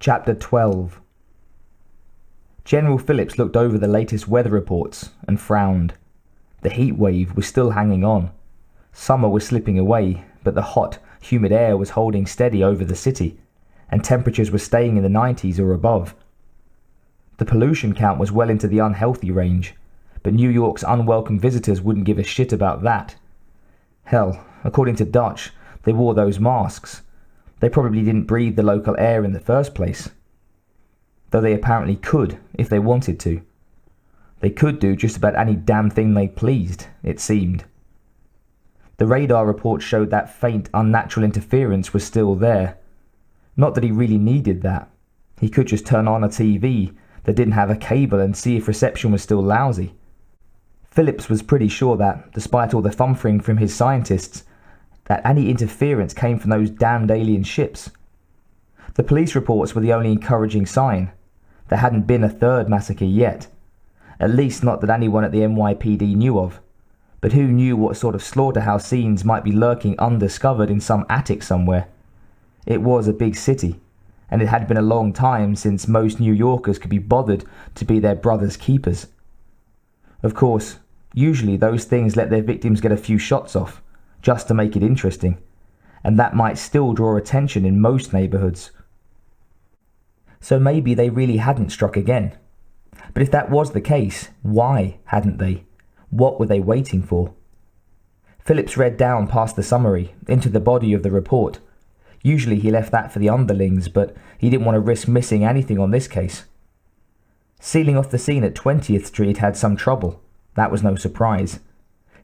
Chapter 12. General Phillips looked over the latest weather reports and frowned. The heat wave was still hanging on. Summer was slipping away, but the hot, humid air was holding steady over the city, and temperatures were staying in the 90s or above. The pollution count was well into the unhealthy range, but New York's unwelcome visitors wouldn't give a shit about that. Hell, according to Dutch, they wore those masks. They probably didn't breathe the local air in the first place. Though they apparently could, if they wanted to. They could do just about any damn thing they pleased, it seemed. The radar report showed that faint, unnatural interference was still there. Not that he really needed that. He could just turn on a TV that didn't have a cable and see if reception was still lousy. Phillips was pretty sure that, despite all the thump-thing from his scientists, that any interference came from those damned alien ships. The police reports were the only encouraging sign. There hadn't been a third massacre yet. At least not that anyone at the NYPD knew of. But who knew what sort of slaughterhouse scenes might be lurking undiscovered in some attic somewhere? It was a big city, and it had been a long time since most New Yorkers could be bothered to be their brother's keepers. Of course, usually those things let their victims get a few shots off, just to make it interesting, and that might still draw attention in most neighborhoods. So maybe they really hadn't struck again. But if that was the case, why hadn't they? What were they waiting for? Phillips read down past the summary, into the body of the report. Usually he left that for the underlings, but he didn't want to risk missing anything on this case. Sealing off the scene at 20th Street had some trouble. That was no surprise.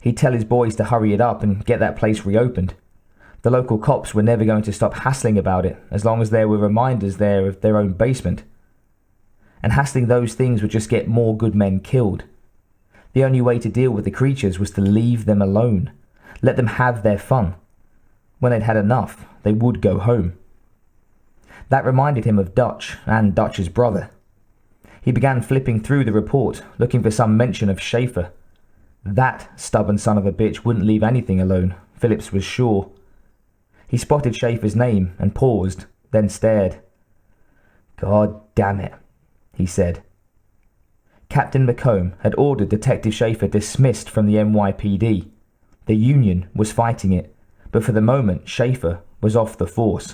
He'd tell his boys to hurry it up and get that place reopened. The local cops were never going to stop hassling about it, as long as there were reminders there of their own basement. And hassling those things would just get more good men killed. The only way to deal with the creatures was to leave them alone. Let them have their fun. When they'd had enough, they would go home. That reminded him of Dutch and Dutch's brother. He began flipping through the report, looking for some mention of Schaefer. That stubborn son of a bitch wouldn't leave anything alone, Phillips was sure. He spotted Schaefer's name and paused, then stared. "God damn it," he said. Captain McComb had ordered Detective Schaefer dismissed from the NYPD. The Union was fighting it, but for the moment Schaefer was off the force.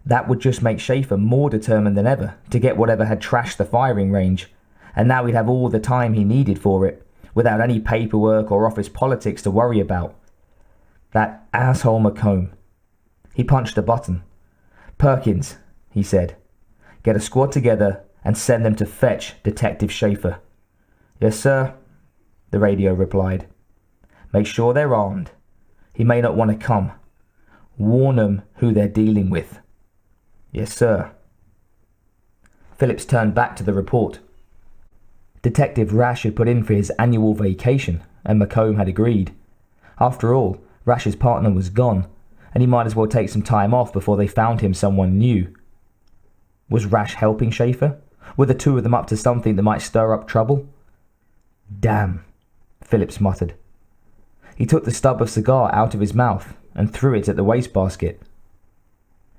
That would just make Schaefer more determined than ever to get whatever had trashed the firing range, and now he'd have all the time he needed for it, without any paperwork or office politics to worry about. That asshole McComb. He punched a button. "Perkins," he said, "get a squad together and send them to fetch Detective Schaefer." "Yes, sir," the radio replied. "Make sure they're armed. He may not want to come. Warn them who they're dealing with." "Yes, sir." Phillips turned back to the report. Detective Rash had put in for his annual vacation, and McComb had agreed. After all, Rash's partner was gone, and he might as well take some time off before they found him someone new. Was Rash helping Schaefer? Were the two of them up to something that might stir up trouble? "Damn," Phillips muttered. He took the stub of cigar out of his mouth and threw it at the wastebasket.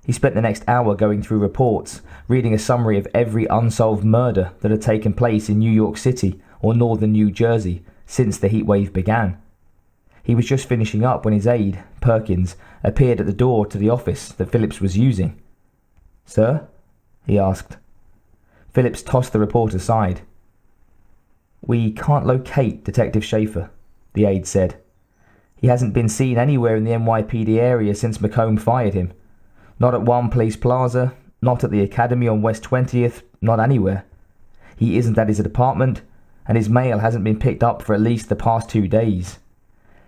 He spent the next hour going through reports, reading a summary of every unsolved murder that had taken place in New York City or northern New Jersey since the heatwave began. He was just finishing up when his aide, Perkins, appeared at the door to the office that Phillips was using. "Sir?" he asked. Phillips tossed the report aside. "We can't locate Detective Schaefer," the aide said. "He hasn't been seen anywhere in the NYPD area since McComb fired him. Not at One Police Plaza, not at the Academy on West 20th, not anywhere. He isn't at his apartment, and his mail hasn't been picked up for at least the past 2 days.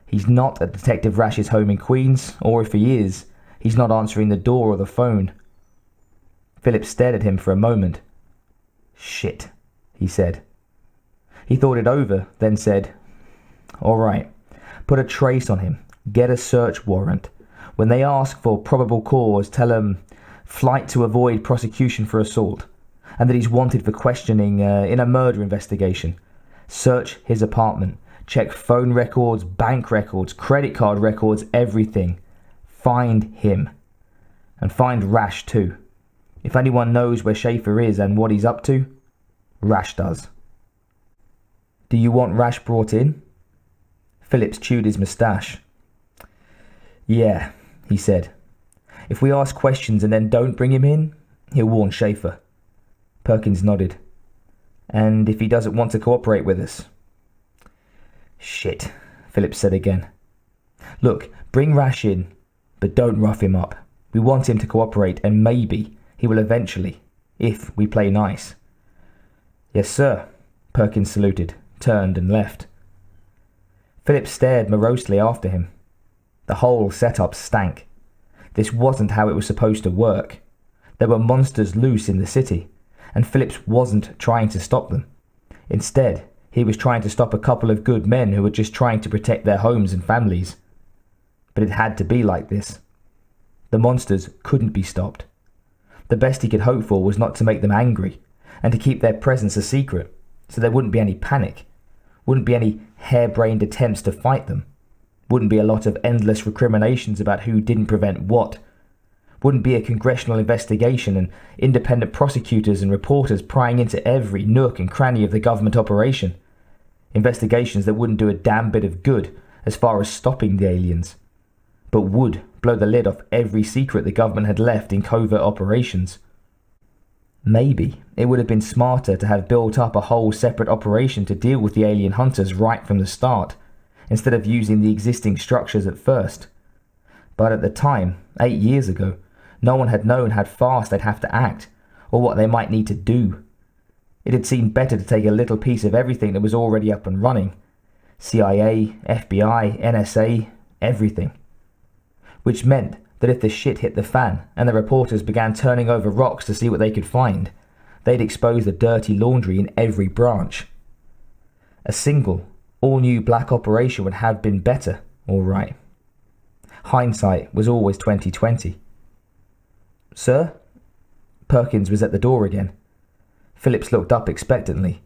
He's not at Detective Rash's home in Queens, or if he is, he's not answering the door or the phone." Phillips stared at him for a moment. "Shit," he said. He thought it over, then said, "All right, put a trace on him. Get a search warrant. When they ask for probable cause, tell them flight to avoid prosecution for assault, and that he's wanted for questioning in a murder investigation. Search his apartment. Check phone records, bank records, credit card records, everything. Find him. And find Rash too. If anyone knows where Schaefer is and what he's up to, Rash does. Do you want Rash brought in? Phillips chewed his moustache. Yeah, he said. If we ask questions and then don't bring him in, he'll warn Schaefer. Perkins nodded. And if he doesn't want to cooperate with us? Shit, Phillips said again. Look, bring Rash in, but don't rough him up. We want him to cooperate, and maybe he will eventually, if we play nice. Yes, sir, Perkins saluted, turned and left. Phillips stared morosely after him. The whole setup stank. This wasn't how it was supposed to work. There were monsters loose in the city, and Phillips wasn't trying to stop them. Instead, he was trying to stop a couple of good men who were just trying to protect their homes and families. But it had to be like this. The monsters couldn't be stopped. The best he could hope for was not to make them angry, and to keep their presence a secret, so there wouldn't be any panic, wouldn't be any harebrained attempts to fight them, wouldn't be a lot of endless recriminations about who didn't prevent what, wouldn't be a congressional investigation and independent prosecutors and reporters prying into every nook and cranny of the government operation, investigations that wouldn't do a damn bit of good as far as stopping the aliens, but would blow the lid off every secret the government had left in covert operations. Maybe it would have been smarter to have built up a whole separate operation to deal with the alien hunters right from the start, instead of using the existing structures at first. But at the time, 8 years ago, no one had known how fast they'd have to act, or what they might need to do. It had seemed better to take a little piece of everything that was already up and running. CIA, FBI, NSA, everything. Which meant that if the shit hit the fan and the reporters began turning over rocks to see what they could find, they'd expose the dirty laundry in every branch. A single, all-new black operation would have been better, all right. Hindsight was always 20/20. Sir? Perkins was at the door again. Phillips looked up expectantly.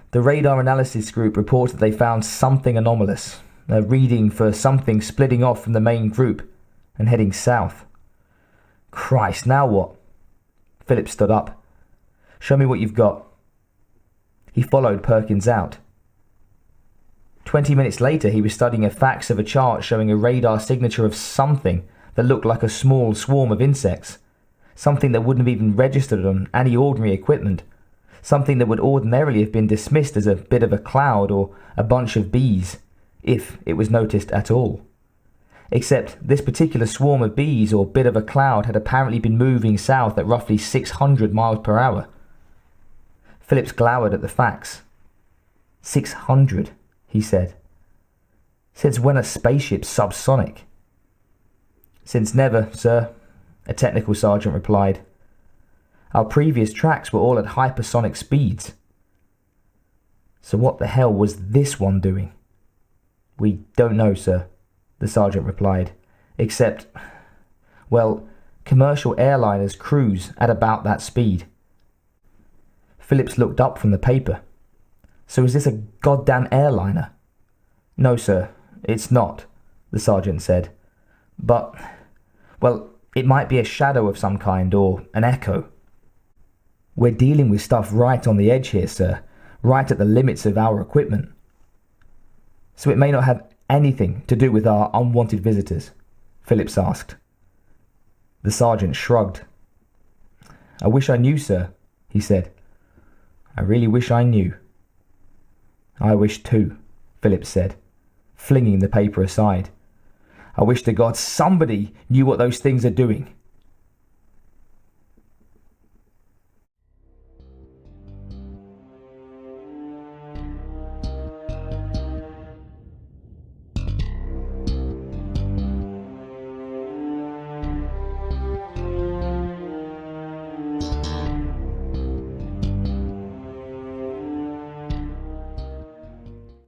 The radar analysis group reported they found something anomalous, a reading for something splitting off from the main group and heading south. Christ, now what? Phillips stood up. Show me what you've got. He followed Perkins out. 20 minutes later, he was studying a fax of a chart showing a radar signature of something that looked like a small swarm of insects, something that wouldn't have even registered on any ordinary equipment, something that would ordinarily have been dismissed as a bit of a cloud or a bunch of bees, if it was noticed at all. Except this particular swarm of bees or bit of a cloud had apparently been moving south at roughly 600 miles per hour. Phillips glowered at the fax. 600, he said. Since when are spaceships subsonic? Since never, sir, a technical sergeant replied. Our previous tracks were all at hypersonic speeds. So what the hell was this one doing? We don't know, sir, the sergeant replied, except, well, commercial airliners cruise at about that speed. Phillips looked up from the paper. So is this a goddamn airliner? No, sir, it's not, the sergeant said. But, well, it might be a shadow of some kind or an echo. We're dealing with stuff right on the edge here, sir, right at the limits of our equipment. So it may not have anything to do with our unwanted visitors, Phillips asked. The sergeant shrugged. I wish I knew, sir, he said. I really wish I knew. I wish too, Phillips said, flinging the paper aside. I wish to God somebody knew what those things are doing.